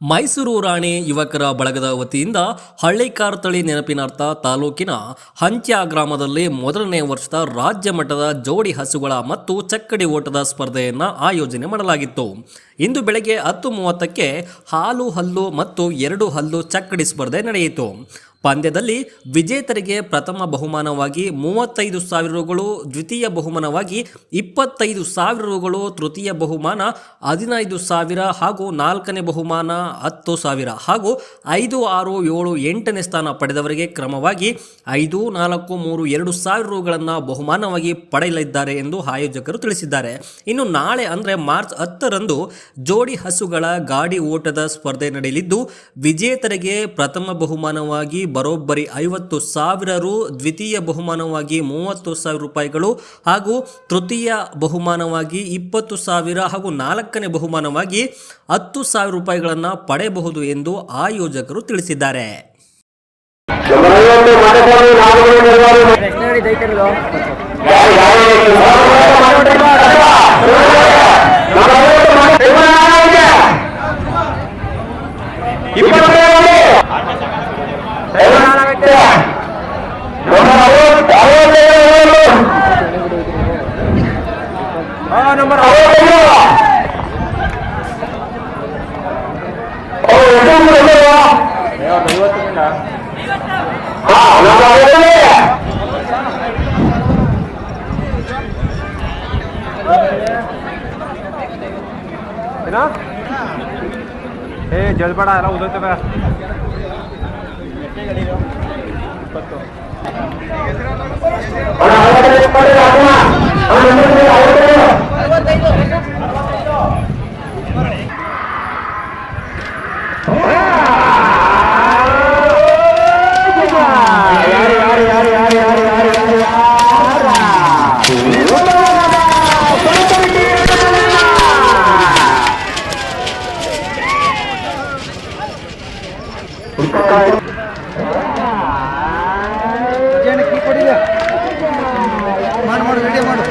ಮೈಸೂರು ರಾಣಿ ಯುವಕರ ಬಳಗದ ವತಿಯಿಂದ ಹಳ್ಳಿಕಾರ್ತಳಿ ನೆನಪಿನಾರ್ಥ ತಾಲೂಕಿನ ಹಂಚ್ಯ ಗ್ರಾಮದಲ್ಲಿ ಮೊದಲನೇ ವರ್ಷದ ರಾಜ್ಯ ಮಟ್ಟದ ಜೋಡಿ ಹಸುಗಳ ಮತ್ತು ಚಕ್ಕಡಿ ಓಟದ ಸ್ಪರ್ಧೆಯನ್ನು ಆಯೋಜನೆ ಮಾಡಲಾಗಿತ್ತು. ಇಂದು ಬೆಳಗ್ಗೆ 10:30ಕ್ಕೆ ಹಾಲು ಹಲ್ಲು ಮತ್ತು 2 ಹಲ್ಲು ಚಕ್ಕಡಿ ಸ್ಪರ್ಧೆ ನಡೆಯಿತು. ಪಂದ್ಯದಲ್ಲಿ ವಿಜೇತರಿಗೆ ಪ್ರಥಮ ಬಹುಮಾನವಾಗಿ 35,000 ರುಗಳು, ದ್ವಿತೀಯ ಬಹುಮಾನವಾಗಿ 25,000 ರುಗಳು, ತೃತೀಯ ಬಹುಮಾನ 15,000 ಹಾಗೂ ನಾಲ್ಕನೇ ಬಹುಮಾನ 10,000 ಹಾಗೂ 5, 6, 7, 8ನೇ ಸ್ಥಾನ ಪಡೆದವರಿಗೆ ಕ್ರಮವಾಗಿ 5, 4, 3, 2,000 ರುಗಳನ್ನು ಬಹುಮಾನವಾಗಿ ಪಡೆಯಲಿದ್ದಾರೆ ಎಂದು ಆಯೋಜಕರು ತಿಳಿಸಿದ್ದಾರೆ. ಇನ್ನು ನಾಳೆ ಅಂದರೆ ಮಾರ್ಚ್ 10ರಂದು ಜೋಡಿ ಹಸುಗಳ ಗಾಡಿ ಓಟದ ಸ್ಪರ್ಧೆ ನಡೆಯಲಿದ್ದು, ವಿಜೇತರಿಗೆ ಪ್ರಥಮ ಬಹುಮಾನವಾಗಿ ಬರೋಬ್ಬರಿ 50,000 ರು, ದ್ವಿತೀಯ ಬಹುಮಾನವಾಗಿ 30,000 ರೂಪಾಯಿಗಳು ಹಾಗೂ ತೃತೀಯ ಬಹುಮಾನವಾಗಿ 20,000 ಹಾಗೂ ನಾಲ್ಕನೇ ಬಹುಮಾನವಾಗಿ 10,000 ರೂಪಾಯಿಗಳನ್ನು ಪಡೆಯಬಹುದು ಎಂದು ಆಯೋಜಕರು ತಿಳಿಸಿದ್ದಾರೆ. ಜಲ್ಬಡ ಎಲ್ಲ ಉದರ್ತವೆ. ಮಾಡು ವಿಡಿಯೋ ಮಾಡು.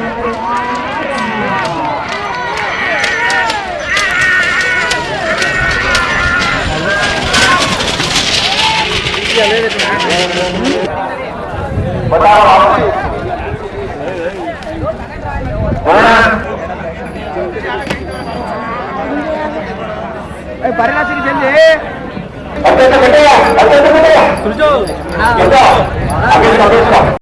ಬರಲಾಸಿಗೆ ಜಲ್ದಿ